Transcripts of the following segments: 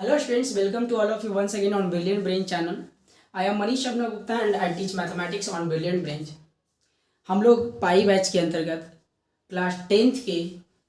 Hello students, welcome to all of you once again on Brilliant Brain channel. I am Manish Abhinav Gupta and I teach mathematics on Brilliant Brain. हम लोग पाई batch के अंतर्गत class 10th के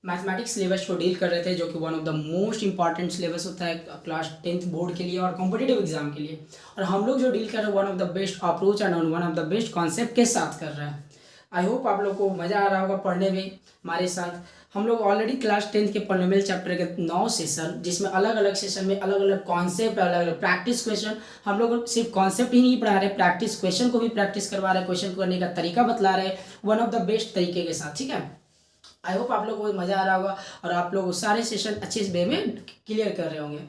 mathematics syllabus को deal कर रहे थे, जो कि one of the most important syllabus होता है क्लास 10th बोर्ड के लिए और कॉम्पिटिटिव एग्जाम के लिए। और हम लोग जो डील कर रहे हैं one of the best approach and one of the best concept के साथ कर रहे हैं। आई होप आप लोग को मज़ा आ रहा होगा पढ़ने में हमारे साथ। हम लोग ऑलरेडी क्लास 10th के पॉलिनोमियल चैप्टर के 9 सेशन, जिसमें अलग अलग सेशन में अलग अलग कॉन्सेप्ट, अलग अलग प्रैक्टिस क्वेश्चन, हम लोग सिर्फ कॉन्सेप्ट ही नहीं पढ़ा रहे, प्रैक्टिस क्वेश्चन को भी प्रैक्टिस करवा रहे हैं, क्वेश्चन करने का तरीका बतला रहे हैं वन ऑफ द बेस्ट तरीके के साथ। ठीक है, आई होप आप लोग को मज़ा आ रहा होगा और आप लोग सारे सेशन अच्छे से वे में क्लियर कर रहे होंगे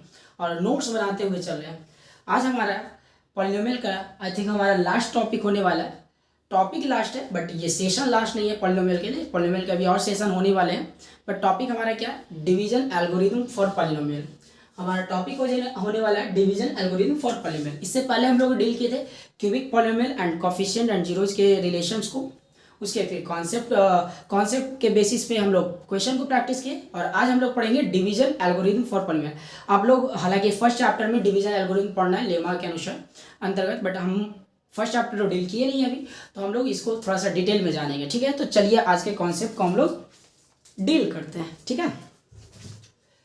और नोट्स बनाते हुए चल रहे हैं। आज हमारा पॉलिनोमियल का आई थिंक हमारा लास्ट टॉपिक होने वाला है। टॉपिक लास्ट है बट ये सेशन लास्ट नहीं है पॉलिनोमियल के लिए। पॉलिनोमियल का भी और सेशन होने वाले हैं, बट टॉपिक हमारा क्या है, डिवीजन एल्गोरिथम फॉर पॉलिनोमियल। हमारा टॉपिक होने वाला है डिवीजन एल्गोरिथम फॉर पॉलिनोमियल। इससे पहले हम लोग डील किए थे cubic polynomial and coefficient and zeros के रिलेशंस को, उसके फिर कॉन्सेप्ट के बेसिस पे हम लोग क्वेश्चन को प्रैक्टिस किए और आज हम लोग पढ़ेंगे डिवीजन एल्गोरिथम फॉर पॉलिनोमियल। आप लोग हालांकि फर्स्ट चैप्टर में डिवीजन एल्गोरिथम पढ़ना है लेमा के अनुसार अंतर्गत, बट हम फर्स्ट चैप्टर तो डील किए नहीं अभी, तो हम लोग इसको थोड़ा सा डिटेल में जानेंगे। ठीक है, तो चलिए आज के कॉन्सेप्ट को हम लोग डील करते हैं। ठीक है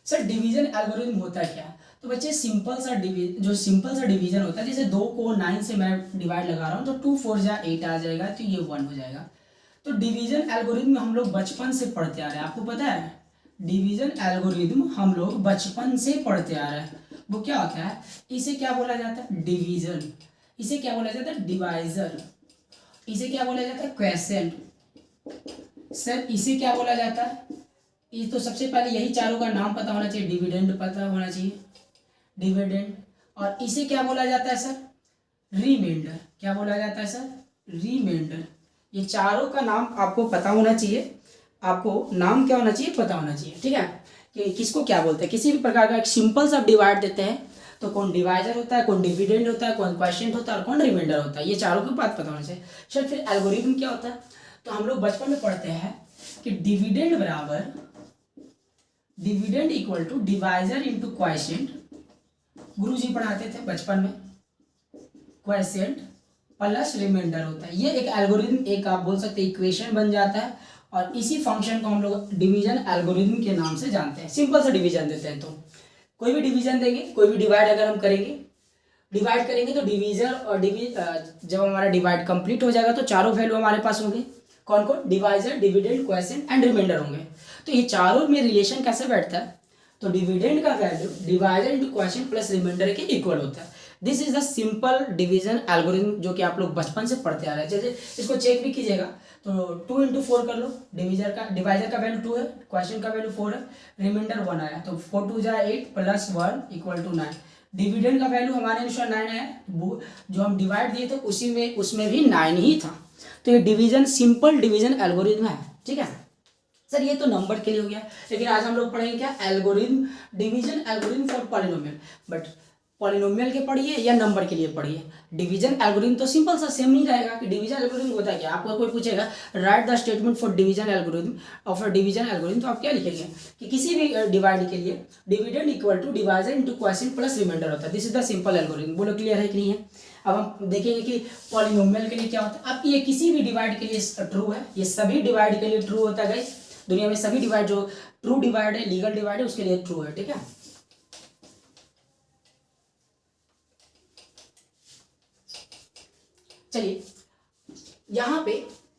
सर, डिवीजन एल्गोरिथम होता क्या है? तो बच्चे सिंपल सा डिवीजन होता है, जैसे 2 को 9 से मैं डिवाइड लगा रहा हूँ तो 2 4 जा 8 आ जाएगा, तो ये 1 हो जाएगा। तो डिवीजन एल्गोरिथम हम लोग बचपन से पढ़ते आ रहे हैं, आपको पता है डिवीजन एल्गोरिथम हम लोग बचपन से पढ़ते आ रहे हैं। वो क्या होता है, इसे क्या बोला जाता है, डिवीजन। इसे क्या बोला जाता है, डिवाइजर। इसे क्या बोला जाता है, क्वेसेंट। सर इसे क्या बोला जाता है, ये तो सबसे पहले यही चारों का नाम पता होना चाहिए, डिविडेंड पता होना चाहिए, डिविडेंड। और इसे क्या बोला जाता है सर, रिमाइंडर। क्या बोला जाता है सर, रिमाइंडर। ये चारों का नाम आपको पता होना चाहिए, आपको नाम क्या होना चाहिए, पता होना चाहिए। ठीक है, कि किसको क्या बोलते हैं। किसी भी प्रकार का एक सिंपल सा डिवाइड देते हैं तो कौन डिवाइजर होता है, कौन डिविडेंड होता है, कौन क्वोशिएंट होता है और कौन रिमाइंडर होता है। ये चारों की बात पता होना चाहिए। सर फिर एल्गोरिथम क्या होता है, तो हम लोग बचपन में पढ़ते हैं कि डिविडेंड बराबर dividend equal to divisor into quotient. गुरुजी पढ़ाते थे बचपन में, क्वोशिएंट प्लस रिमाइंडर होता है। ये एक एल्गोरिथम, एक आप बोल सकते हैं इक्वेशन बन जाता है और इसी फंक्शन को हम लोग डिवीजन एल्गोरिथम के नाम से जानते हैं। सिंपल सा डिवीजन देते हैं, तो कोई भी डिवीजन देंगे, कोई भी डिवाइड अगर हम डिवाइड करेंगे तो डिवीजर और जब हमारा डिवाइड कंप्लीट हो जाएगा तो चारों वैल्यू हमारे पास होंगे। कौन कौन, divisor, dividend, quotient and remainder होंगे। तो ये चारों में रिलेशन कैसे बैठता है, तो डिविडेंड का value divisor into quotient plus remainder के इक्वल होता है। This is the simple division algorithm जो कि आप लोग बचपन से पढ़ते आ रहे हैं। जैसे इसको चेक भी कीजिएगा तो 2 इंटू 4 कर लो, डिवाइजर का वैल्यू 2 है, क्वोशिएंट का वैल्यू 4 है, रिमाइंडर 1 आया, तो 4 2 जा 8 प्लस 1 इक्वल टू 9। डिविडेंड का वैल्यू हमारे अनुसार 9 है, जो हम डिवाइड दिए थे उसमें भी 9 ही था। तो ये डिवीजन सिंपल डिवीजन एल्गोरिथम है। ठीक है सर, ये तो नंबर के लिए हो गया, लेकिन आज हम लोग पढ़ेंगे क्या, algorithm, division algorithm for polynomial. But polynomial के पढ़िए या नंबर के लिए पढ़िए, डिवीजन एल्गोरिथम तो सिंपल सा सेम नहीं रहेगा। कि डिवीजन एल्गोरिथम होता है क्या, आपको कोई पूछेगा right the statement for division algorithm और फॉर डिवीजन एल्गोरिथम, तो आप क्या लिखेंगे कि किसी भी डिवाइड के लिए dividend equal to divisor into quotient plus remainder होता है। This is the simple algorithm. बोलो क्लियर है कि नहीं है। अब हम देखेंगे कि पॉलिनोमियल के लिए क्या होता है। अब ये किसी भी डिवाइड के लिए ट्रू है, ये सभी डिवाइड के लिए ट्रू होता है गाइस। दुनिया में सभी डिवाइड जो ट्रू डिवाइड है, लीगल डिवाइड है, उसके लिए ट्रू है। ठीक है, चलिए यहाँ पे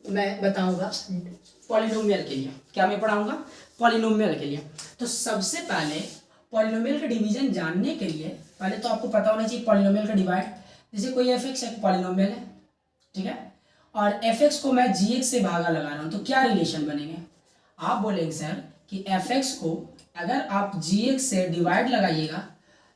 मैं बताऊंगा पॉलिनोमियल के लिए, क्या मैं पढ़ाऊंगा, पॉलिनोमियल के लिए। तो सबसे पहले पॉलिनोमियल का डिवीजन जानने के लिए पहले तो आपको पता होना चाहिए पॉलिनोमियल का डिवाइड। जैसे कोई एफ एक्स एक पॉलिनोमियल है, ठीक है, और एफ एक्स को मैं जी एक्स से भागा लगा रहा हूँ, तो क्या रिलेशन बनेंगे। आप बोलेंगे सर कि एफ एक्स को अगर आप जी एक्स से डिवाइड लगाइएगा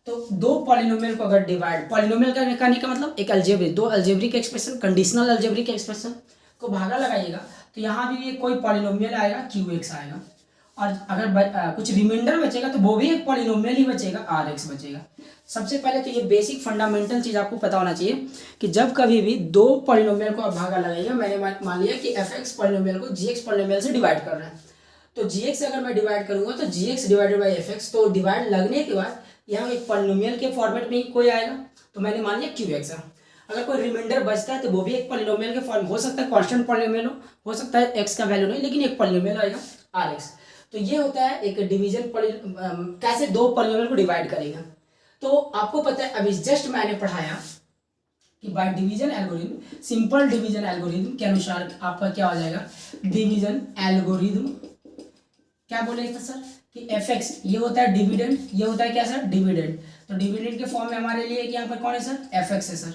तो दो पॉलिनोमियल को अगर डिवाइड, पॉलिनोमियल करने का मतलब एक अलजेब्रिक, दो algebraic expression, conditional algebraic expression को भागा लगाइएगा तो यहाँ भी ये कोई पॉलिनोमियल आएगा, क्यू एक्स आएगा, और अगर कुछ रिमाइंडर बचेगा तो वो भी एक पॉलिनोमियल ही बचेगा, आर एक्स बचेगा। सबसे पहले तो ये बेसिक फंडामेंटल चीज़ आपको पता होना चाहिए कि जब कभी भी दो पॉलिनोमियल को आप भागा लगाइएगा, मैंने मान लिया कि एफ एक्स पॉलिनोमियल को जी एक्स पॉलिनोमियल से डिवाइड कर रहा है, तो जी एक्स अगर मैं डिवाइड करूंगा तो g x divided by f x, तो डिवाइड लगने के बाद यहाँ एक पॉलिनोमियल के फॉर्मेट में ही कोई आएगा, तो मैंने मान लिया क्यू एक्स है। अगर कोई रिमाइंडर बचता है तो वो भी एक पॉलिनोमियल के फॉर्म, हो सकता है कांस्टेंट पॉलिनोमियल हो सकता है एक्स का वैल्यू नहीं, लेकिन एक पॉलिनोमियल आएगा आर एक्स। तो ये होता है एक डिवीजन कैसे दो पॉलिनोमियल को डिवाइड करेगा। तो आपको पता है अभी जस्ट मैंने पढ़ाया कि by division algorithm, simple division algorithm के अनुसार आपका क्या हो जाएगा, डिवीजन एल्गोरिथम क्या बोले था सर कि एफ एक्स ये होता है डिविडेंड, ये होता है क्या सर डिविडेंड। तो डिविडेंड के फॉर्म में हमारे लिए यहाँ पर कौन है सर, एफ एक्स है सर।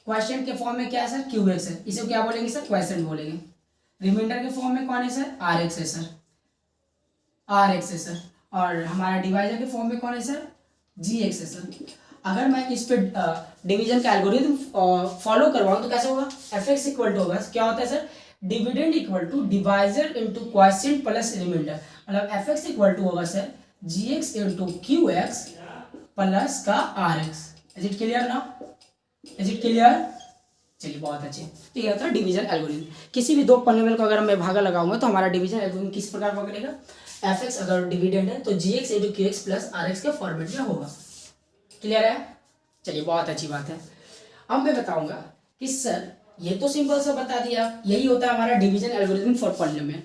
क्वेश्चन के फॉर्म में क्या है सर, क्यू एक्स है, इसे क्या बोलेंगे सर, क्वेश्चन बोलेंगे। रिमाइंडर के फॉर्म में कौन है सर, आर एक्स है सर, आर एक्स है सर। और हमारा डिवाइजर के फॉर्म में कौन है सर, जी एक्स है सर। अगर मैं इस पे डिवीजन का एल्गोरिथम फॉलो करवाऊँ तो कैसे होगा, एफ एक्स इक्वल टू होगा क्या होता है sir, dividend equal to divisor into question plus remainder. मतलब एफ एक्स इक्वल टू होगा sir g x into Q x plus का are x. Is it clear ना, इज इट क्लियर? चलिए बहुत अच्छे। तो ये होता है डिवीजन एल्गोरिथम। किसी भी दो पॉलिनोमियल को अगर मैं भागा लगाऊंगा तो हमारा डिवीजन एल्गोरिथम किस प्रकार का करेगा, एफ एक्स अगर डिविडेंड है तो g x into Q x plus are x के फॉर्मेट में होगा। क्लियर है? चलिए बहुत अच्छी बात है। अब मैं बताऊंगा कि सर ये तो सिंपल सा बता दिया, यही होता है हमारा division algorithm for polynomial.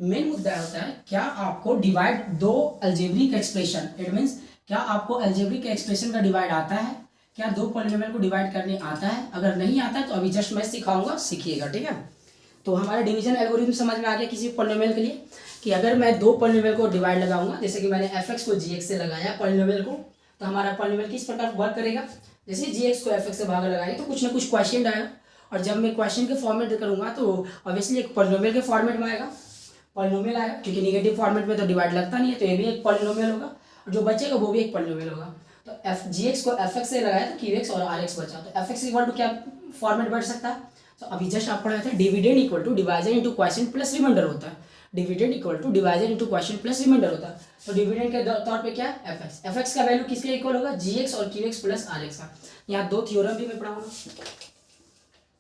Main मुद्दा होता है क्या आपको डिवाइड दो अलजेब्रिक एक्सप्रेशन, इट मींस क्या आपको अलजेब्रिक एक्सप्रेशन का डिवाइड आता है, क्या दो पॉलिनोमियल को डिवाइड करने आता है। अगर नहीं आता है तो अभी जस्ट मैं सिखाऊंगा, सीखिएगा, ठीक है। तो हमारा डिवीजन एल्गोरिथम समझ में आ गया किसी पॉलिनोमियल के लिए कि अगर मैं दो पॉलिनोमियल को डिवाइड लगाऊंगा, जैसे कि मैंने एफ एक्स को जी एक्स से लगाया पॉलिनोमियल को, तो हमारा पॉलिनोमियल किस प्रकार वर्क करेगा, जैसे जी एक्स को एफ एक्स से भागा लगाएंगे तो कुछ ना कुछ क्वेश्चन आएगा, और जब मैं क्वेश्चन के फॉर्मेट करूंगा तो ऑब्वियसली एक पॉलिनोमियल के फॉर्मेट में आएगा, पॉलिनोमियल आएगा, क्योंकि निगेटिव फॉर्मेट में तो डिवाइड लगता नहीं है, तो ये भी एक पॉलिनोमियल होगा, और जो बचेगा वो भी एक पॉलिनोमियल होगा। तो एफ जी एक्स को एफ एक्स से लगाया तो क्यू एक्स और आर एक्स बचा, तो एफ एक्स इक्वल टू क्या फॉर्मेट बढ़ सकता है, तो अभी जस्ट आप पढ़ा था dividend equal to divisor into question plus remainder होता है, dividend equal to divisor into question plus remainder होता है। तो डिविडेंड के तौर पे क्या है, एफ एक्स का वैल्यू किसके इक्वल होगा, जी एक्स और Q x plus are X का। यहाँ दो थ्योरम भी मैं पढ़ाऊंगा,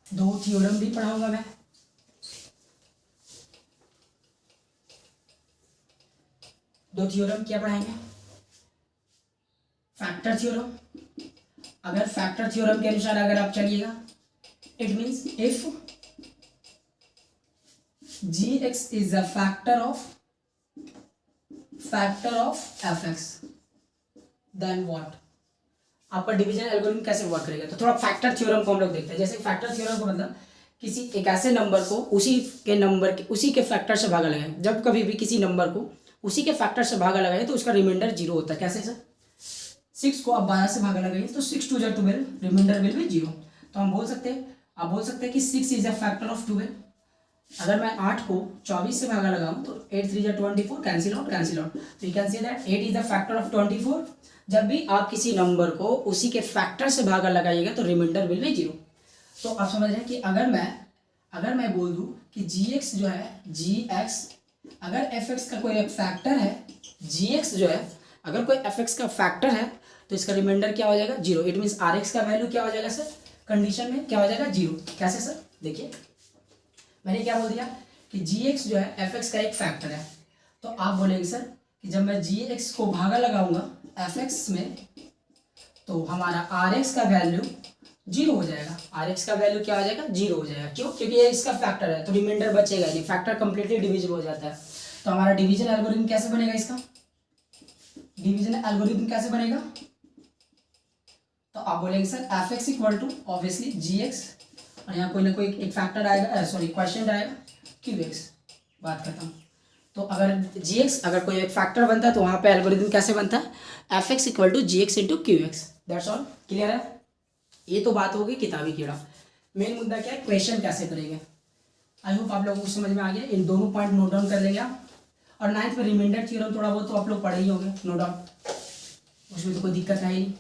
दो थ्योरम भी पढ़ाऊंगा मैं। दो थ्योरम क्या पढ़ाएंगे, फैक्टर थ्योरम। अगर फैक्टर थ्योरम के अनुसार अगर आप चलिएगा, it means if G X is a factor of F X then what, आपका डिवीजन एल्गोरिथम कैसे वर्क करेगा। तो थोड़ा फैक्टर थ्योरम को हम लोग देखते हैं। जैसे फैक्टर थ्योरम को मतलब किसी एक ऐसे नंबर को उसी के फैक्टर से भागा लगाए, जब कभी भी किसी नंबर को उसी के फैक्टर से भागा लगाए तो उसका रिमाइंडर जीरो होता है। कैसे सर, 6 को आप 12 से भागा लगाइए तो 6 2 12, रिमाइंडर विल बी जीरो। तो हम बोल सकते हैं, आप बोल सकते हैं कि 6 इज अ फैक्टर ऑफ 12। अगर मैं 8 को 24 से भागा लगाऊं तो 8 3 24, कैंसिल आउट। तो you can say that 8 is the factor of 24। जब भी आप किसी नंबर को उसी के फैक्टर से भागा लगाइएगा तो रिमाइंडर विल बी जीरो। तो आप समझ रहे हैं कि अगर मैं बोल दूं कि जी एक्स जो है, जी एक्स अगर एफ एक्स का कोई एक फैक्टर है, जी एक्स जो है अगर कोई एफ एक्स का फैक्टर है तो इसका रिमाइंडर क्या हो जाएगा, zero. It means R X का वैल्यू क्या हो जाएगा सर, कंडीशन में क्या हो जाएगा, जीरो। कैसे सर, देखिए मैंने क्या बोल दिया कि जी एक्स जो है एफ एक्स का एक फैक्टर है, तो आप बोलेंगे सर कि जब मैं जी एक्स को भागा लगाऊंगा एफ एक्स में तो हमारा आर एक्स का वैल्यू जीरो हो जाएगा। आर एक्स का वैल्यू क्या हो जाएगा, जीरो हो जाएगा। क्यों, क्योंकि ये इसका फैक्टर है तो रिमाइंडर बचेगा नहीं, फैक्टर कंप्लीटली डिविजिबल हो जाता है। तो हमारा डिवीजन एल्गोरिथम कैसे बनेगा, इसका डिवीजन एल्गोरिथम कैसे बनेगा, तो आप बोलेंगे sir F x equal to obviously G X, और यहाँ कोई ना कोई एक फैक्टर आएगा, सॉरी क्वेश्चन आएगा क्यू एक्स, बात करता हूँ। तो अगर जी एक्स अगर कोई एक फैक्टर बनता है तो वहाँ पे एल्गोरिथम कैसे बनता है, F x equal to G x into Q X. That's all, clear है। ये तो बात होगी किताबी कीड़ा। मेन मुद्दा क्या है, क्वेश्चन कैसे करेंगे। आई होप आप लोगों को समझ में आ गया। इन दोनों पॉइंट नोट डाउन कर लेंगे आप। और 9th में रिमाइंडर थ्योरम थोड़ा बहुत तो आप लोग पढ़े ही होंगे, नो डाउट, उसमें तो कोई दिक्कत है ही नहीं।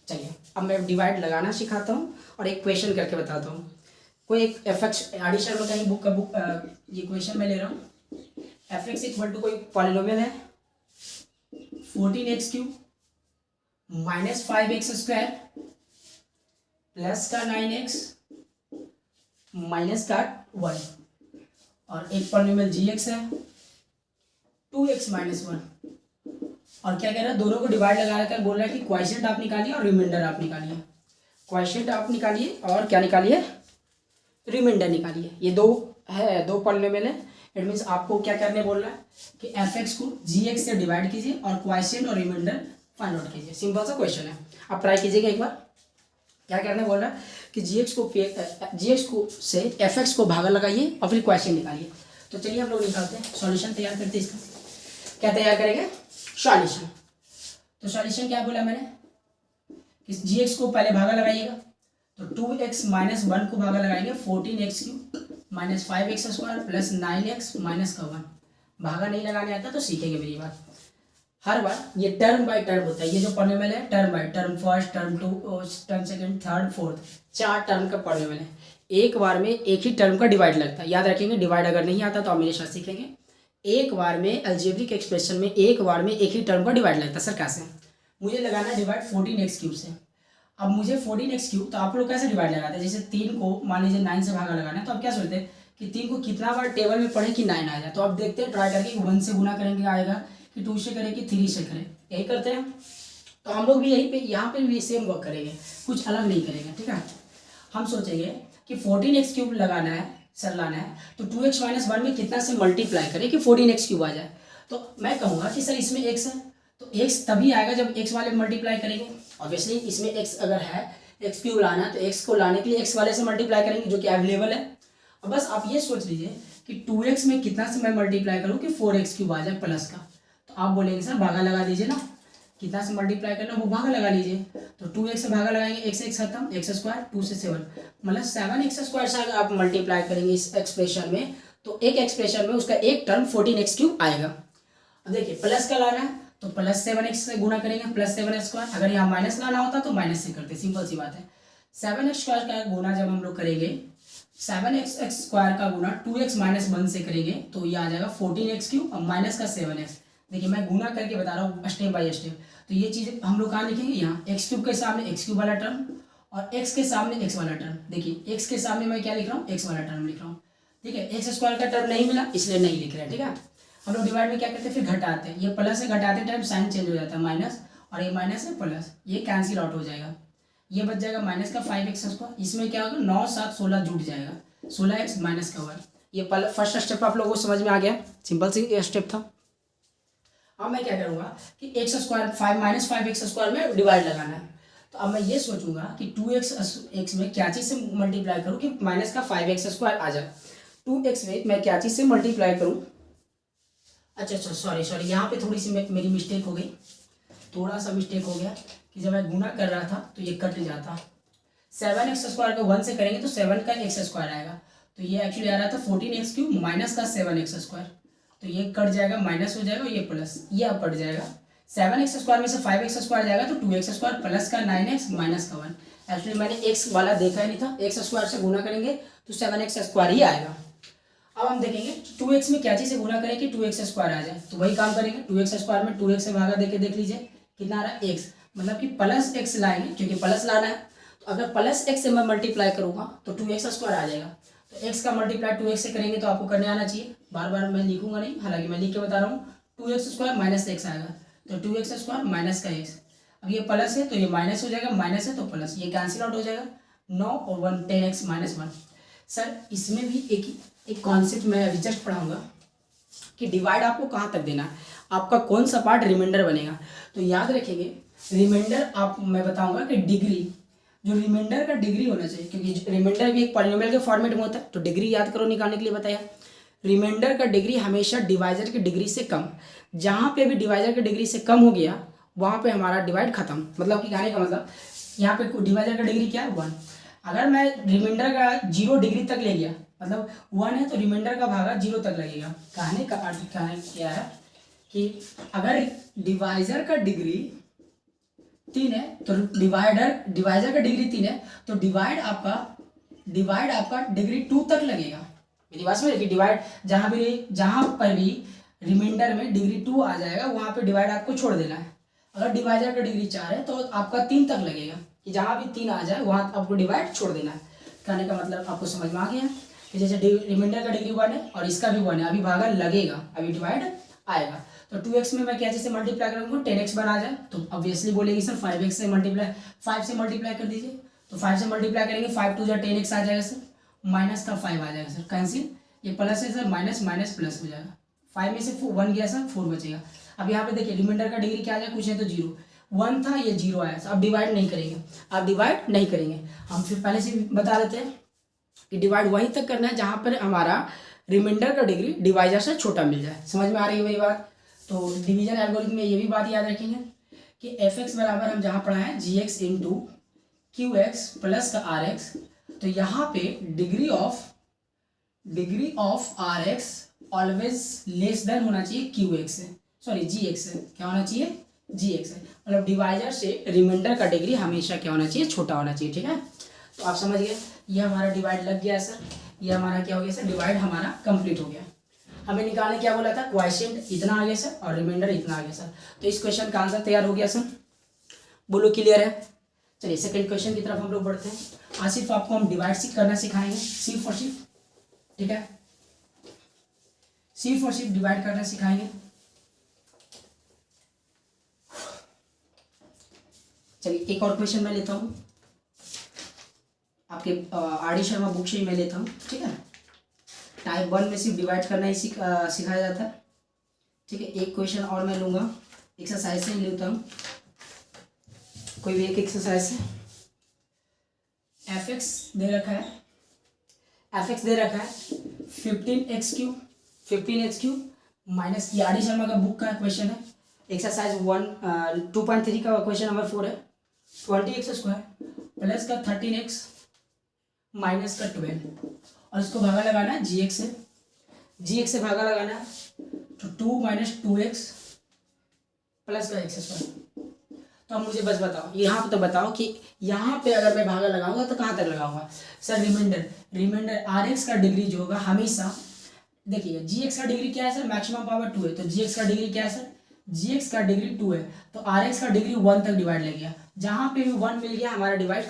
चलिए अब मैं डिवाइड लगाना सिखाता हूँ और एक क्वेश्चन करके बताता हूँ। कोई एक एफ एक्स एडिशन में कहीं बुक ये क्वेश्चन मैं ले रहा हूँ। एफ एक्स इक्वल टू कोई पॉलिनोमियल है 14x³ माइनस 5x² प्लस का 9x माइनस का 1, और एक पॉलिनोमियल gx है 2x माइनस 1। और क्या कह रहा है, दोनों को डिवाइड लगा कर बोल रहा है कि क्वॉशिएंट आप निकालिए और रिमाइंडर आप निकालिए। क्वॉशिएंट आप निकालिए और क्या निकालिए, रिमाइंडर निकालिए। ये दो पॉलिनोमियल है। इट मीन्स आपको क्या करने बोल रहा है कि fx को gx से डिवाइड कीजिए और क्वॉशिएंट और रिमाइंडर फाइंड आउट कीजिए। सिंपल सा क्वेश्चन है, आप ट्राई कीजिएगा एक बार। क्या करने बोल रहा है कि gx को से fx को भागा लगाइए और फिर क्वॉशिएंट निकालिए। तो चलिए हम लोग निकालते हैं, सॉल्यूशन तैयार करते हैं इसका। क्या तैयार करेंगे, सॉल्यूशन। तो सॉल्यूशन क्या बोला मैंने कि gx को पहले भागा लगाइएगा, तो 2x माइनस 1 को भागा लगाएंगे 14x cube minus 5x square plus 9x minus का 1। भागा नहीं लगाने आता तो सीखेंगे मेरी बात। हर बार ये टर्म बाय टर्म होता है, ये जो पॉलिनोमियल है term by term, first term, term second, third, fourth, 4 term का पॉलिनोमियल है। एक बार में एक ही टर्म का डिवाइड लगता है, याद रखेंगे। डिवाइड अगर नहीं आता तो आप मेरे साथ सीखेंगे। एक बार में अलजेब्रिक एक्सप्रेशन में एक बार में एक ही टर्म का डिवाइड लगता है। सर कैसे, मुझे लगाना है डिवाइड 14x क्यूब से। अब मुझे 14x क्यूब, तो आप लोग कैसे डिवाइड लगाते हैं, जैसे 3 को मान लीजिए 9 से भागा लगाना है, तो आप क्या सोचते हैं कि 3 को कितना बार टेबल में पढ़े कि 9 आ जाए। तो आप देखते हैं ट्राई करके 1 से गुना करेंगे आएगा, कि 2 से करें कि 3 से करें, यही करते हैं। तो हम लोग भी यहीं पे यहाँ पे भी सेम वर्क करेंगे, कुछ अलग नहीं करेंगे, ठीक है। हम सोचेंगे कि 14x क्यूब लगाना है, सर लाना है, तो 2x माइनस 1 में कितना से मल्टीप्लाई करें कि 14x क्यूब आ जाए। तो मैं कहूँगा कि सर इसमें x है, तो x तभी आएगा जब x वाले मल्टीप्लाई करेंगे। ऑब्वियसली इसमें x अगर है, x क्यूब लाना है, तो x को लाने के लिए x वाले से मल्टीप्लाई करेंगे जो कि अवेलेबल है। अब बस आप ये सोच लीजिए कि 2x में कितना से मैं मल्टीप्लाई करूँ कि 4x क्यूब आ जाए प्लस का। तो आप बोलेंगे सर भागा लगा दीजिए ना, कितना से मल्टीप्लाई करना वो भागा लगा लीजिए। तो 2x से भागा लगाएंगे, x खत्म, x स्क्वायर, 2 से 7 मतलब 7x स्क्वायर से आप मल्टीप्लाई करेंगे इस एक्सप्रेशन में, तो एक एक्सप्रेशन में उसका एक टर्म 14x क्यूब आएगा। अब देखिए प्लस का लाना है तो प्लस 7x से गुना करेंगे, प्लस 7x स्क्वायर। अगर यहाँ माइनस लाना होता तो माइनस से करते, सिंपल सी बात है। 7x स्क्वायर का गुना जब हम लोग करेंगे, 7x स्क्वायर का गुना 2x माइनस 1 से करेंगे तो ये आ जाएगा 14x क्यूब और माइनस का 7x। देखिए मैं गुना करके बता रहा हूँ स्टेप बाय स्टेप। तो ये चीज़ हम लोग कहाँ लिखेंगे, यहाँ x क्यूब के सामने x क्यूब वाला टर्म और x के सामने x वाला टर्म। देखिए x के सामने मैं क्या लिख रहा हूँ, x वाला टर्म लिख रहा हूँ, ठीक है। x स्क्वायर का टर्म नहीं मिला इसलिए नहीं लिख रहे हैं, ठीक है। हम लोग डिवाइड में क्या करते हैं, फिर घटाते हैं। ये प्लस से घटाते टाइम साइन चेंज हो जाता है, माइनस, और ये माइनस है प्लस, ये कैंसिल आउट हो जाएगा। ये बच जाएगा माइनस का 5x स्क्वायर। इसमें क्या होगा, 9, 7, 16 जुट जाएगा, 16x माइनस का 1। ये फर्स्ट स्टेप आप लोगों को समझ में आ गया, सिंपल सी स्टेप था। अब मैं क्या करूँगा कि x square 5 minus 5x square में डिवाइड लगाना है। तो अब मैं ये सोचूंगा कि 2x में क्या चीज़ से मल्टीप्लाई करूँ कि माइनस का 5x स्क्वायर आ जाए। 2x में मैं क्या चीज़ से मल्टीप्लाई करूँ, अच्छा सॉरी यहाँ पे थोड़ी सी मेरी मिस्टेक हो गई, थोड़ा सा मिस्टेक हो गया कि जब मैं गुना कर रहा था तो ये कट जाता। 7x स्क्वायर का 1 से करेंगे तो 7 का x स्क्वायर आएगा, तो ये एक्चुअली आ रहा था 14x क्यूब माइनस का 7x स्क्वायर। तो ये कट जाएगा, माइनस हो जाएगा, ये प्लस, ये अब कट जाएगा। 7x स्क्वायर में से 5x स्क्वायर जाएगा तो 2x स्क्वायर प्लस का 9x माइनस का 1। एक्चुअली मैंने x वाला देखा ही नहीं था, x स्क्वायर से गुना करेंगे तो 7x स्क्वायर ही आएगा। अब हम देखेंगे 2x में क्या चीज़ से गुना करें कि 2x स्क्वायर आ जाए, तो वही काम करेंगे। 2x स्क्वायर में 2x से भागा देके देख लीजिए कितना आ रहा है, x, मतलब कि प्लस x लाएंगे क्योंकि प्लस लाना है। तो अगर प्लस x से मैं मल्टीप्लाई करूँगा तो 2x स्क्वायर आ जाएगा। तो x का मल्टीप्लाई 2x से करेंगे तो आपको करने आना चाहिए, बार बार मैं लिखूंगा नहीं, हालांकि मैं लिख के बता रहा हूँ। 2x स्क्वायर माइनस x आएगा, तो 2x स्क्वायर माइनस का x। अब ये प्लस है तो ये माइनस हो जाएगा, माइनस है तो प्लस, ये कैंसिल आउट हो जाएगा। 9 और 1 10x माइनस 1। सर इसमें भी एक कॉन्सेप्ट मैं अभी जस्ट पढ़ाऊँगा कि डिवाइड आपको कहाँ तक देना है, आपका कौन सा पार्ट रिमाइंडर बनेगा। तो याद रखेंगे रिमाइंडर आप, मैं बताऊँगा कि डिग्री, जो रिमाइंडर का डिग्री होना चाहिए, क्योंकि रिमाइंडर भी एक पॉलिनोमियल के फॉर्मेट में होता है। तो डिग्री याद करो निकालने के लिए बताया, रिमाइंडर का डिग्री हमेशा डिवाइजर की डिग्री से कम। जहाँ पे भी डिवाइजर की डिग्री से कम हो गया वहाँ पे हमारा डिवाइड खत्म। मतलब कि कहने का मतलब यहाँ पे डिवाइजर का डिग्री क्या है, 1। अगर मैं रिमाइंडर का 0 डिग्री तक ले गया, मतलब 1 है तो रिमाइंडर का भागा 0 तक लगेगा। कहने का अर्थ क्या है कि अगर डिवाइजर का डिग्री 3 है तो डिवाइजर का डिग्री 3 है तो डिवाइड आपका डिग्री 2 तक लगेगा। मेरी बात समझ, कि डिवाइड जहाँ पर भी रिमाइंडर में डिग्री 2 आ जाएगा वहाँ पे डिवाइड आपको छोड़ देना है। अगर डिवाइजर का डिग्री 4 है तो आपका 3 तक लगेगा, कि जहाँ भी 3 आ जाए वहाँ आपको डिवाइड छोड़ देना है। कहने का मतलब आपको समझ में आ गया कि जैसे रिमाइंडर का डिग्री 1 है और इसका भी 1 है, अभी भागा लगेगा, अभी डिवाइड आएगा। तो 2x में मैं क्या से मल्टीप्लाई करूँगा 10x बना जाए, तो ऑब्वियसली बोलेगी सर 5x से मल्टीप्लाई 5 से मल्टीप्लाई कर दीजिए, तो 5 से मल्टीप्लाई करेंगे 5 टू 10x आ जाएगा सर, माइनस का 5 आ जाएगा सर, कैंसिल, ये प्लस है सर, माइनस माइनस प्लस हो जाएगा, 5 में से 1 गया सर, 4 बचेगा। अब यहाँ पे देखिए रिमाइंडर का डिग्री क्या आ जाए, कुछ है तो 0, 1 था ये 0 आया, अब डिवाइड नहीं करेंगे, अब डिवाइड नहीं करेंगे, हम फिर पहले से बता देते हैं कि डिवाइड वहीं तक करना है जहाँ पर हमारा रिमाइंडर का डिग्री डिवाइजर से छोटा मिल जाए। समझ में आ रही है वही बात। तो डिवीजन एल्गोरिथम में ये भी बात याद रखेंगे कि fx बराबर हम जहाँ पढ़ा है gx into Q x plus का आर एक्स, तो यहाँ पे degree of R X always less than होना चाहिए क्यू एक्स से, सॉरी जी एक्स से, क्या होना चाहिए जी एक्स से, मतलब डिवाइजर से रिमाइंडर का डिग्री हमेशा क्या होना चाहिए, छोटा होना चाहिए। ठीक है, तो आप समझ गए, ये हमारा डिवाइड लग गया सर, ये हमारा क्या हो गया सर, डिवाइड हमारा कंप्लीट हो गया। हमें निकालने क्या बोला था, क्वोशिएंट इतना आ गया सर और रिमाइंडर इतना आ गया सर, तो इस क्वेश्चन का आंसर तैयार हो गया सर। बोलो क्लियर है। चलिए सेकंड क्वेश्चन की तरफ हम लोग बढ़ते हैं। आज सिर्फ आपको हम डिवाइड करना सिखाएंगे, सिर्फ और सिर्फ, ठीक है, सिर्फ और सिर्फ डिवाइड करना सिखाएंगे। चलिए एक और क्वेश्चन मैं लेता हूँ, आपके आर डी शर्मा बुक से ही मैं लेता हूँ, ठीक है। टाइप 1 में सिर्फ डिवाइड करना ही सिखाया जाता है, ठीक है। एक क्वेश्चन और मैं लूँगा, एक्सरसाइज से ही लेता हूँ, कोई भी एक एक्सरसाइज से। एफ एक्स दे रखा है, 15x क्यूब माइनस, ये आर डी शर्मा का बुक का क्वेश्चन है, एक्सरसाइज 2.3 का क्वेश्चन नंबर 4 है। 20x स्क्वायर प्लस का 13x माइनस का 12, और इसको भागा लगाना है जी एक्स से भागा लगाना है, तो 2 माइनस 2x प्लस का एक्स स्क्वायर। तो अब मुझे बस बताओ, यहाँ पे तो बताओ कि यहाँ पे अगर मैं भागा लगाऊंगा तो कहाँ तक लगाऊंगा सर, रिमाइंडर आर एक्स का डिग्री जो होगा हमेशा, देखिए जी एक्स का डिग्री क्या है सर, मैक्सिमम पावर 2 है, तो जी एक्स का डिग्री क्या है सर, जी एक्स का डिग्री 2 है, तो आर एक्स का डिग्री 1 तक डिवाइड लग गया, जहाँ पे भी 1 मिल गया हमारा डिवाइड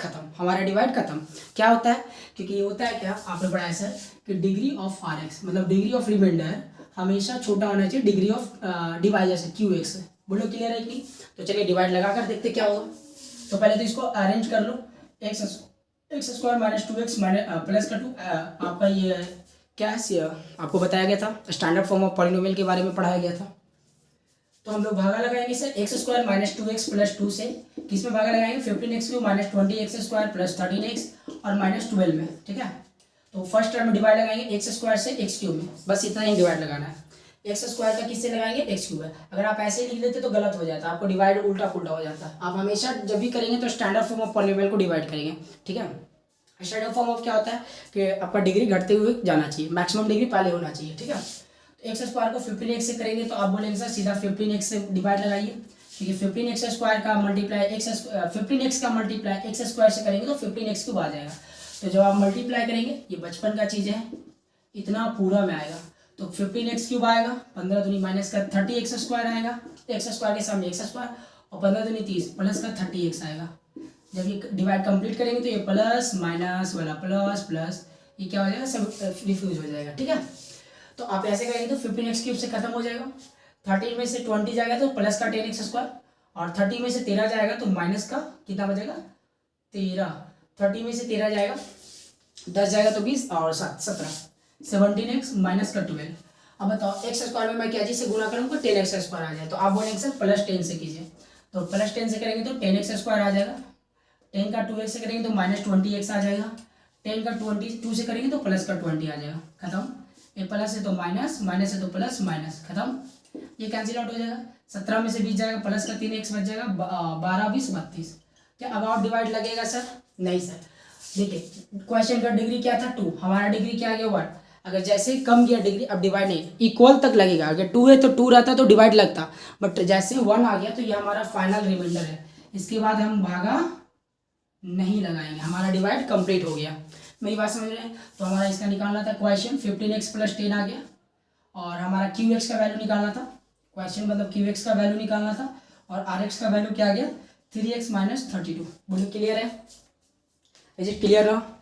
खत्म, क्या होता है, क्योंकि ये होता है क्या, आपने पढ़ा है सर कि डिग्री ऑफ आर एक्स मतलब डिग्री ऑफ रिमाइंडर हमेशा छोटा होना चाहिए डिग्री ऑफ डिवाइजर से, क्यू एक्स से। बोलो क्लियर है कि नहीं। तो चलिए डिवाइड लगा कर देखते क्या होगा। तो पहले तो इसको अरेंज कर लो, x square minus 2x plus का 2, आपका ये क्या है, आपको बताया गया था, स्टैंडर्ड फॉर्म ऑफ पॉलिनोमियल के बारे में पढ़ाया गया था। तो हम लोग भागा लगाएंगे sir X square minus 2x plus 2 से, किस में भागा लगाएंगे 15x cube minus 20x square plus 13x और माइनस 12 में, ठीक है। तो फर्स्ट टर्म में डिवाइड लगाएंगे एक्स स्क्वायर से एक्स क्यूब में, बस इतना ही डिवाइड लगाना है। एक्स स्क्वायर का किससे लगाएंगे, एक्स क्यूब है, अगर आप ऐसे ही लिख देते तो गलत हो जाता, आपको डिवाइड उल्टा पुल्टा हो जाता। आप हमेशा जब भी करेंगे तो स्टैंडर्ड फॉर्म ऑफ पॉलिनोमियल को डिवाइड करेंगे, ठीक है। स्टैंडर्ड फॉर्म ऑफ क्या होता है कि आपका डिग्री घटते हुए जाना चाहिए, मैक्सिमम डिग्री पहले होना चाहिए, ठीक है। तो एक्स स्क्वायर को 15x से करेंगे तो आप बोलेंगे सर सीधा 15x से डिवाइड लगाइए, क्योंकि 15x स्क्वायर का मल्टीप्लाई 15x का मल्टीप्लाई एक्स स्क्वायर से करेंगे तो 15x क्यूब आ जाएगा। तो जब आप मल्टीप्लाई करेंगे, ये बचपन का चीज़ है, इतना पूरा में आएगा, तो 15x क्यूब आएगा, 15 दूनी माइनस का 30x स्क्वायर आएगा, एक्स स्क्वायर के सामने एक्स स्क्वायर, और 15 दूनी 30 प्लस का 30x आएगा। जब ये डिवाइड कंप्लीट करेंगे तो ये प्लस माइनस वाला प्लस प्लस, ये क्या हो जाएगा, सब रिफ्यूज हो जाएगा, ठीक है। तो आप ऐसे करेंगे तो 15x क्यूब से खत्म हो जाएगा, 13 में से 20 जाएगा तो प्लस का 10x स्क्वायर, और 30 में से 13 जाएगा तो माइनस का कितना बचेगा 13, 30 में से 13 जाएगा 10 जाएगा तो 20 और 7 17, 17x माइनस का 12। अब बताओ एक्स स्क्वायर में मैं क्या चीज़ से गुना करूँगा, 10x स्क्वायर आ जाए, तो आप बोलेंगे सर प्लस 10 से कीजिए, तो प्लस 10 से करेंगे तो 10x स्क्वायर आ जाएगा, 10 का 2x से करेंगे तो माइनस 20x आ जाएगा, 10 का 22 से करेंगे तो प्लस का 20 आ जाएगा, खत्म। ये प्लस है तो माइनस, माइनस है तो प्लस, माइनस, खत्म। ये कैंसिल आउट हो जाएगा, 17 में से 20 जाएगा, प्लस का 3x बच जाएगा, 12 20 32। क्या अब आप डिवाइड लगेगा सर, नहीं सर। देखिए क्वेश्चन का डिग्री क्या था 2, हमारा डिग्री क्या आ गया 1, अगर जैसे कम गया डिग्री अब डिवाइड नहीं, इक्वल तक लगेगा, अगर 2 है तो 2 रहता तो डिवाइड लगता, बट जैसे 1 आ गया तो ये हमारा फाइनल रिमाइंडर है, इसके बाद हम भागा नहीं लगाएंगे, हमारा डिवाइड कंप्लीट हो गया। मेरी बात समझ रहे हैं। तो हमारा इसका निकालना था क्वेश्चन, 15x प्लस 10 आ गया, और हमारा क्यू एक्स का वैल्यू निकालना था, क्वेश्चन मतलब क्यू एक्स का वैल्यू निकालना था, और आर एक्स का वैल्यू क्या आ गया 3x माइनस 32। बोलो क्लियर है, इज इट क्लियर ना।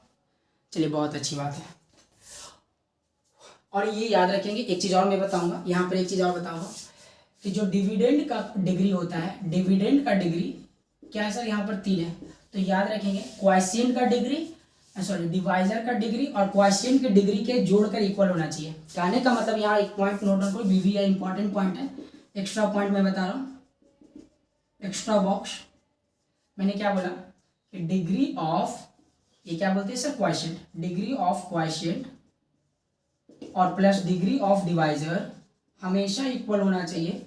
चलिए बहुत अच्छी बात है। और ये याद रखेंगे, एक चीज़ और मैं बताऊंगा यहाँ पर, एक चीज़ और बताऊंगा कि जो डिविडेंड का डिग्री होता है, डिविडेंड का डिग्री क्या है सर, यहाँ पर 3 है। तो याद रखेंगे क्वॉशिएंट का डिग्री, सॉरी डिवाइजर का डिग्री और क्वॉशिएंट के डिग्री के जोड़कर इक्वल होना चाहिए। कहने का मतलब यहाँ एक पॉइंट नोट डाउन करो, बीवी इंपॉर्टेंट पॉइंट है, एक्स्ट्रा पॉइंट मैं बता रहा हूँ, एक्स्ट्रा बॉक्स। मैंने क्या बोला कि डिग्री ऑफ, ये क्या बोलते हैं सर, क्वॉशिएंट, डिग्री ऑफ क्वॉशिएंट और प्लस डिग्री ऑफ डिवाइजर हमेशा इक्वल होना चाहिए।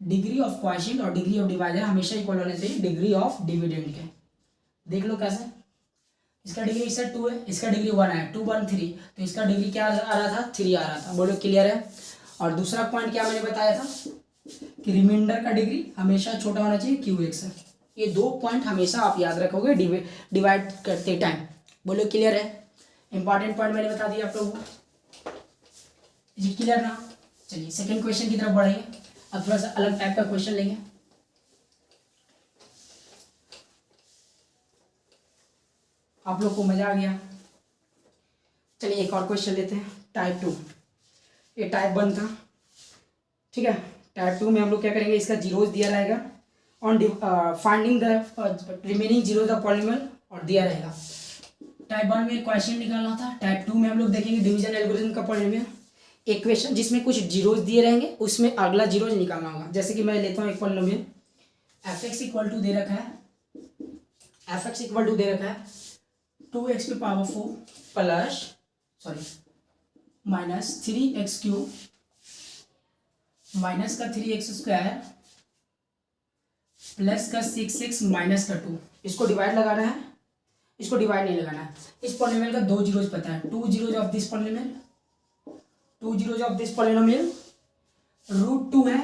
डिग्री ऑफ क्वॉशिएंट और डिग्री ऑफ डिवाइजर हमेशा इक्वल होना चाहिए डिग्री ऑफ डिविडेंड के। देख लो कैसे, इसका डिग्री सर 2 है, इसका डिग्री 1 है, 2 1 3, तो इसका डिग्री क्या आ रहा था, 3 आ रहा था। बोलो क्लियर है। और दूसरा पॉइंट क्या मैंने बताया था कि रिमाइंडर का डिग्री हमेशा छोटा होना चाहिए QX। ये 2 पॉइंट हमेशा आप याद रखोगे डिवाइड करते टाइम। बोलो क्लियर है। इंपॉर्टेंट पॉइंट मैंने बता दिया आप लोगों को, जी क्लियर ना। चलिए सेकंड क्वेश्चन की तरफ बढ़ाइए। अब थोड़ा सा अलग टाइप का क्वेश्चन लेंगे। आप लोग को मजा आ गया। चलिए एक और क्वेश्चन लेते हैं, टाइप 2। ये टाइप 1 था, ठीक है। टाइप 2 में हम लोग क्या करेंगे, इसका जीरोज दिया रहेगा on finding the remaining zeros of polynomial और दिया रहेगा। टाइप 1 में क्वेश्चन निकालना था, टाइप 2 में हम लोग देखेंगे डिवीजन एल्गोरिथम का पॉलिनोमियल। एक क्वेश्चन जिसमें कुछ जीरोज दिए रहेंगे, उसमें अगला जीरोज निकालना होगा। जैसे कि मैं लेता हूँ एक पॉलिनोमियल fx इक्वल टू दे रखा है, fx इक्वल टू दे रखा है 2x की power 4 plus minus 3x cube minus का 3x स्क्वायर प्लस का 6x माइनस का 2। इसको डिवाइड लगाना है, इसको डिवाइड नहीं लगाना है। इस पॉलिनोमियल का 2 जीरोज पता है, 2 zeros of this polynomial, 2 zeros of this polynomial √2 है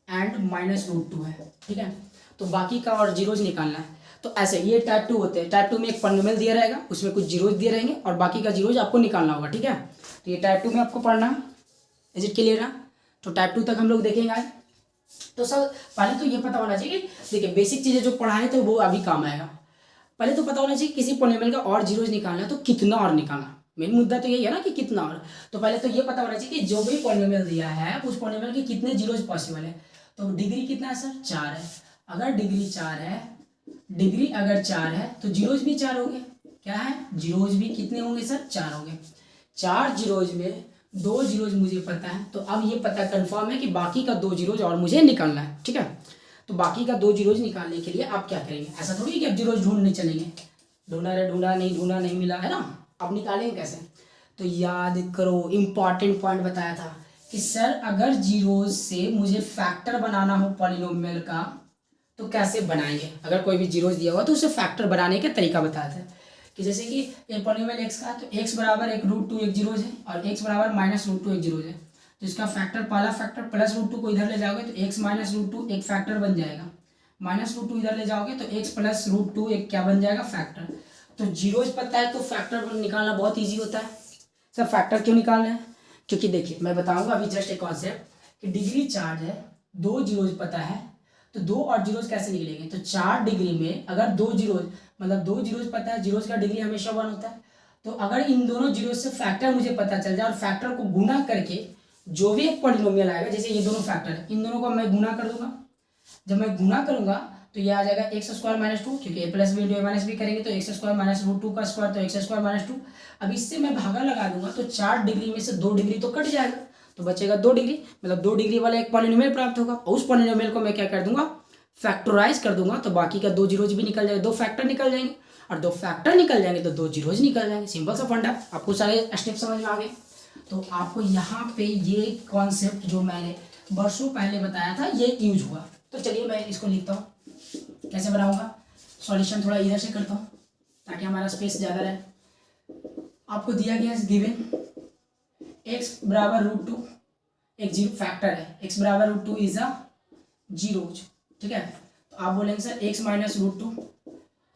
एंड माइनस √2 है, ठीक है। तो बाकी का और जीरोज निकालना है। तो ऐसे ये टाइप 2 होते हैं। टाइप 2 में एक पॉलिनोमियल दिया रहेगा, उसमें कुछ जीरोज दिए रहेंगे और बाकी का जीरोज आपको निकालना होगा, ठीक है। तो ये टाइप 2 में आपको पढ़ना है। इज इट क्लियर ना। तो टाइप 2 तक हम लोग देखेंगे आज। तो सर पहले तो ये पता होना चाहिए कि देखिए बेसिक चीज़ें जो पढ़ाएं तो वो अभी काम आएगा। पहले तो पता होना चाहिए किसी पॉलिनोमियल का और जीरोज निकालना है तो कितना और निकालना। मेन मुद्दा तो यही है ना कि कितना और। तो पहले तो ये पता होना चाहिए कि जो भी पॉलिनोमियल दिया है उस पॉलिनोमियल के कितने जीरोज पॉसिबल है। तो डिग्री कितना है सर, 4 है। अगर डिग्री 4 है, डिग्री अगर 4 है तो जीरोज भी 4 होंगे। क्या है, जीरोज भी कितने होंगे सर, 4 होंगे। 4 जीरोज में 2 जीरोज मुझे पता है। तो अब ये पता कंफर्म है कि बाकी का 2 जीरोज और मुझे निकालना है, ठीक है। तो बाकी का 2 जीरोज निकालने के लिए आप क्या करेंगे, ऐसा थोड़ी कि आप जीरोज ढूंढने चलेंगे, ढूंढा नहीं मिला है ना, अब निकालेंगे कैसे। तो याद करो इंपॉर्टेंट पॉइंट बताया था कि सर अगर जीरोज से मुझे फैक्टर बनाना हो पॉलिनोमियल का तो कैसे बनाएंगे। अगर कोई भी जीरोज दिया हुआ तो उसे फैक्टर बनाने का तरीका बताते हैं कि जैसे कि ये पॉलिनोमियल x का है तो x बराबर एक √2 एक जीरोज है और x बराबर माइनस √2 एक जीरोज है। तो इसका फैक्टर, पहला फैक्टर प्लस √2 को इधर ले जाओगे तो x माइनस √2 एक फैक्टर बन जाएगा, माइनस √2 इधर ले जाओगे तो x प्लस √2 एक क्या बन जाएगा, फैक्टर। तो जीरोज पता है तो फैक्टर निकालना बहुत ईजी होता है। सर फैक्टर क्यों निकालना है, क्योंकि देखिए मैं बताऊँगा अभी जस्ट एक कॉन्सेप्ट कि डिग्री 4 है, 2 जीरोज पता है तो 2 और जीरोज कैसे निकलेंगे। तो 4 डिग्री में अगर 2 जीरोज, मतलब 2 जीरोज पता है, जीरोज का डिग्री हमेशा 1 होता है। तो अगर इन दोनों जीरोज से फैक्टर मुझे पता चल जाए और फैक्टर को गुना करके जो भी एक पॉलिनोमियल आएगा, जैसे ये दोनों फैक्टर है, इन दोनों को मैं गुना कर दूंगा। जब मैं गुना करूंगा तो ये आ जाएगा x² माइनस 2, क्योंकि a plus B minus B करेंगे तो x² माइनस √2 का स्क्वायर तो x² माइनस 2। अब इससे मैं भागा लगा दूंगा तो 4 डिग्री में से 2 डिग्री तो कट जाएगा, तो बचेगा 2 डिग्री, मतलब 2 डिग्री वाला एक पॉलिनोमियल प्राप्त होगा। और उस पॉलिनोमियल को मैं क्या कर दूंगा, फैक्टराइज कर दूंगा, तो बाकी का 2 जीरोज भी निकल जाएगा, 2 फैक्टर निकल जाएंगे और 2 फैक्टर निकल जाएंगे तो 2 जीरोज निकल जाएंगे। सिंपल सा फंडा, आपको सारे स्टेप समझ में आ गए। तो आपको यहाँ पे ये कॉन्सेप्ट जो मैंने वर्षों पहले बताया था ये यूज हुआ। तो चलिए मैं इसको लिखता हूँ, कैसे बनाऊंगा, सॉल्यूशन थोड़ा इधर से करता हूँ ताकि हमारा स्पेस ज़्यादा रहे। आपको दिया गया है गिवन x बराबर √2 एक जीरो फैक्टर है, x बराबर √2 इज अ जीरोज, ठीक है। तो आप बोलेंगे सर x माइनस √2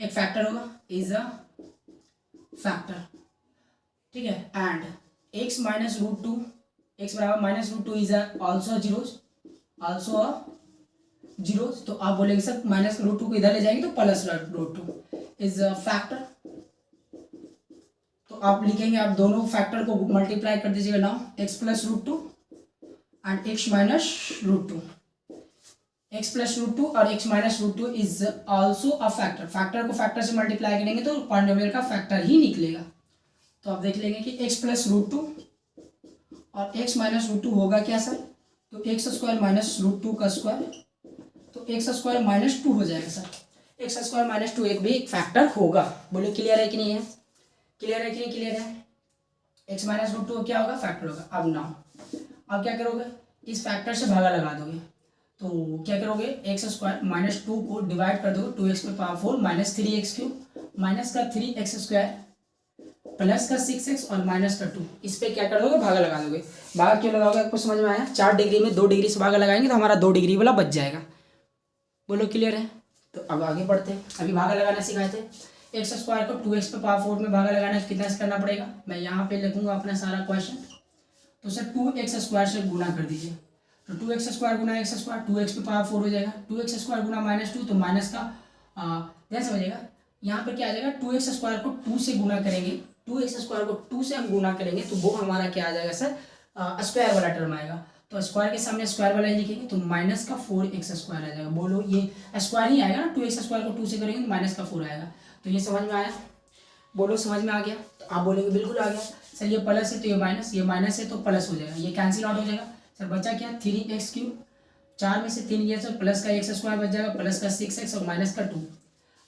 एक फैक्टर होगा, इज अ फैक्टर, ठीक है। एंड x माइनस √2 x बराबर minus √2 is also zeros, also a zeros. तो आप बोलेंगे सर माइनस √2 को इधर ले जाएंगे तो प्लस √2 इज अ फैक्टर, तो आप लिखेंगे, आप दोनों फैक्टर को मल्टीप्लाई कर दीजिएगा now, x plus root two and x minus root two. x plus root two और x minus root two is also a factor. Factor को फैक्टर से मल्टीप्लाई करेंगे तो पॉलिनोमियल का फैक्टर ही निकलेगा। तो आप देख लेंगे कि x प्लस रूट टू और x माइनस रूट टू होगा क्या सर, तो X square minus root two का स्क्वायर, तो एक्स स्क्वायर माइनस टू हो जाएगा sir. X square minus two एक भी एक फैक्टर होगा। बोलो क्लियर है कि नहीं है, क्लियर है कि नहीं क्लियर है। एक्स माइनस रूट टू क्या होगा, फैक्टर होगा। अब नाउ अब क्या करोगे, इस फैक्टर से भागा लगा दोगे, तो क्या करोगे, एक्स स्क्वायर माइनस टू को डिवाइड कर दोगे, 2x पे power 4 minus 3x cube minus का 3x स्क्वायर प्लस का 6x और माइनस का 2, इस पे क्या कर दोगे, भागा लगा दोगे। भागा क्यों लगाओगे, आपको समझ में आया। 4 डिग्री में 2 डिग्री से भागा लगाएंगे तो हमारा 2 डिग्री वाला बच जाएगा। बोलो क्लियर है। तो अब आगे बढ़ते हैं। अभी भागा लगाना सिखाए थे। एक्स स्क्वायर को 2x पे पावर 4 में भागा लगाना कितना से करना पड़ेगा, मैं यहाँ पे लिखूंगा अपना सारा क्वेश्चन। तो सर 2x स्क्वायर से गुना कर दीजिए, तो 2x स्क्वायर गुना एक्स स्क्वायर 2x पे पावर 4 हो जाएगा। 2x स्क्वायर गुना माइनस 2, तो माइनस का ध्यान समझिएगा, यहाँ पे क्या आ जाएगा, 2x स्क्वायर को 2 से गुना करेंगे, 2x स्क्वायर को 2 से हम गुना करेंगे तो वो हमारा क्या आ जाएगा सर, स्क्वायर वाला टर्म आएगा। तो स्क्वायर के सामने स्क्वायर वाला ही लिखेंगे तो माइनस का 4x स्क्वायर आ जाएगा। बोलो ये स्क्वायर ही आएगा ना, 2x स्क्वायर को 2 से करेंगे तो माइनस का 4 आएगा। तो ये समझ में आया, बोलो समझ में आ गया। तो आप बोलेंगे बिल्कुल आ गया सर, ये प्लस है तो ये माइनस है तो प्लस हो जाएगा, ये कैंसिल आउट हो जाएगा। सर बचा क्या, 3x क्यूब, 4 में से 3 गया सर, प्लस का x स्क्वायर बच जाएगा, प्लस का 6x और माइनस का 2।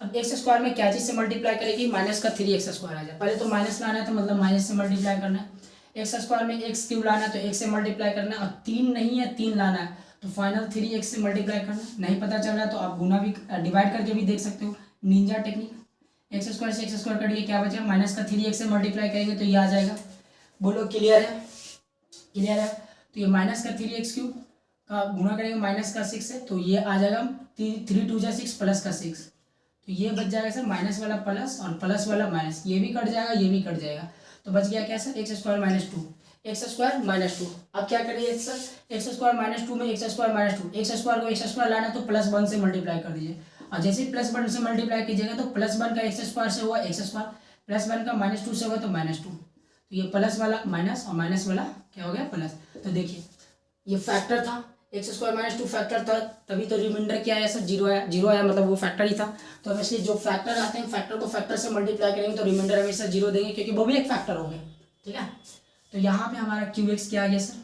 अब x स्क्वायर में क्या चीज़ से मल्टीप्लाई करेगी, माइनस का 3x स्क्वायर आ जाए। पहले तो माइनस लाना है तो मतलब माइनस से मल्टीप्लाई करना है। एक्स स्क्वायर में एक्स क्यूब लाना है तो x से मल्टीप्लाई करना है, और 3 नहीं है 3 लाना है तो फाइनल 3x से मल्टीप्लाई करना है। नहीं पता चल रहा है तो आप गुना भी डिवाइड करके भी देख सकते हो, निंजा टेक्निक। एक्स स्क्वायर से एक्स स्क्वायर कटिए क्या बचा, माइनस का 3x से मल्टीप्लाई करेंगे तो ये आ जाएगा। बोलो क्लियर है, क्लियर है। तो ये माइनस का 3x क्यूब का गुना करेंगे माइनस का 6 है तो ये आ जाएगा 3 2 जा 6 प्लस का 6, तो ये बच जाएगा सर माइनस वाला प्लस और प्लस वाला माइनस, ये भी कट जाएगा ये भी कट जाएगा। तो बच गया क्या sir, X square minus 2, x square minus 2। अब क्या करिए सर, एक्स स्क्वायर माइनस 2 में x square minus 2, x square को एक्स स्क्वायर लाना तो प्लस 1 से मल्टीप्लाई कर दीजिए, और जैसे प्लस 1 से मल्टीप्लाई कीजिएगा तो प्लस 1 का एक्स स्क्वायर से हुआ एक्स स्क्वायर, प्लस 1 का माइनस 2 से हुआ तो माइनस 2। तो ये प्लस वाला माइनस और माइनस वाला क्या हो गया प्लस। तो देखिए ये फैक्टर था, एक्स स्क्वायर माइनस 2 फैक्टर था, तभी तो रिमाइंडर क्या आया सर, जीरो आया। जीरो आया मतलब वो फैक्टर ही था। तो वैसे जो फैक्टर आते हैं फैक्टर को फैक्टर से मल्टीप्लाई करेंगे तो रिमाइंडर हमेशा जीरो देंगे क्योंकि वो भी एक फैक्टर हो गए, ठीक है। तो यहाँ पे हमारा QX क्या आ गया sir,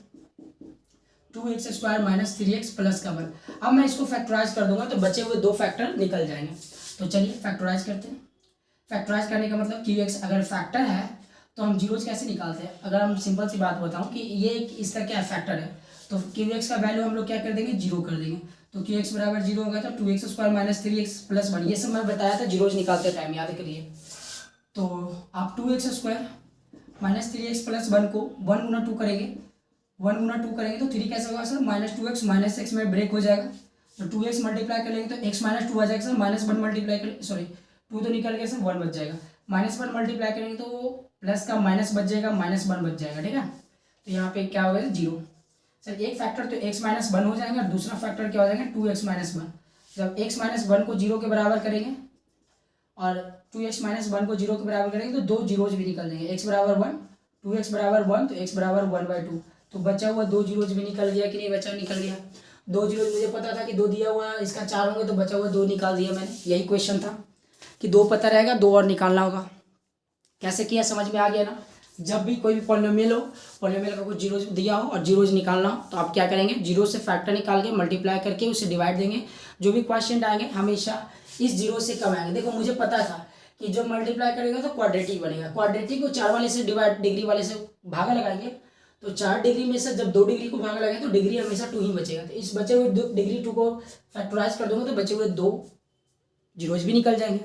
2x square minus 3x plus का 1। अब मैं इसको फैक्टराइज कर दूंगा तो बचे हुए 2 फैक्टर निकल जाएंगे। तो चलिए फैक्टराइज करते हैं। फैक्टराइज करने का मतलब QX अगर फैक्टर है तो हम जीरोज कैसे निकालते हैं। अगर हम सिंपल सी बात बताऊं कि ये इसका क्या फैक्टर है तो QX का वैल्यू हम लोग क्या कर देंगे, जीरो कर देंगे। तो QX बराबर जीरो होगा तो 2x square minus 3x plus 1, ये सब मैं बताया था जीरोज निकालते टाइम, याद करिए। तो आप 2x square minus 3x plus 1 को 1 गुना 2 करेंगे, 1 गुना 2 करेंगे तो 3 कैसे होगा sir, minus 2x minus x में ब्रेक हो जाएगा। तो 2x मल्टीप्लाई कर लेंगे तो x माइनस 2 आ जाएगा सर, माइनस 1 मल्टीप्लाई कर, सॉरी 2 तो निकल गया सर, 1 बच जाएगा। माइनस 1 मल्टीप्लाई करेंगे तो प्लस का माइनस बच जाएगा, माइनस 1 बच जाएगा, ठीक है। तो यहाँ पे क्या होगा जीरो। सर एक फैक्टर तो x माइनस 1 हो जाएगा और दूसरा फैक्टर क्या हो जाएगा 2x माइनस 1। जब x माइनस 1 को जीरो के बराबर करेंगे और 2x माइनस 1 को जीरो के बराबर करेंगे तो 2 जीरोज भी निकल जाएंगे, x बराबर 1 2x बराबर 1 तो x बराबर 1/2। तो बचा हुआ 2 जीरोज भी निकल गया कि नहीं बचा, निकल गया। 2 जीरोज मुझे पता था कि 2 दिया हुआ है, इसका 4 होंगे तो बचा हुआ 2 निकाल दिया मैंने। यही क्वेश्चन था कि 2 पता रहेगा 2 और निकालना होगा। कैसे किया समझ में आ गया ना। जब भी कोई भी पॉलिनोमियल हो, पॉलिनोमियल का कुछ जीरोज दिया हो और जीरोज निकालना हो तो आप क्या करेंगे, जीरो से फैक्टर निकाल के मल्टीप्लाई करके उसे डिवाइड देंगे। जो भी क्वेश्चन आएंगे हमेशा इस जीरो से कम आएंगे। देखो मुझे पता था कि जब मल्टीप्लाई करेगा तो क्वाड्रेटिक बनेगा, क्वाड्रेटिक को 4 वाले से डिवाइड डिग्री वाले से भागा लगाएंगे तो 4 डिग्री में से जब 2 डिग्री को भागा लगाएंगे तो डिग्री हमेशा 2 ही बचेगा। तो इस बचे हुए डिग्री 2 को फैक्टराइज कर दूंगा तो बचे हुए 2 जीरोज भी निकल जाएंगे।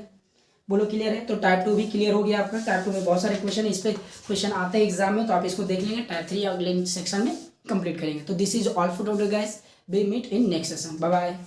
बोलो क्लियर है। तो टाइप 2 भी क्लियर हो गया आपका। टाइप 2 में बहुत सारे क्वेश्चन इस पे क्वेश्चन आते हैं एग्जाम में, तो आप इसको देख लेंगे। टाइप 3 अगले सेक्शन में कंप्लीट करेंगे। तो this is all for today guys, we meet in next session, bye bye.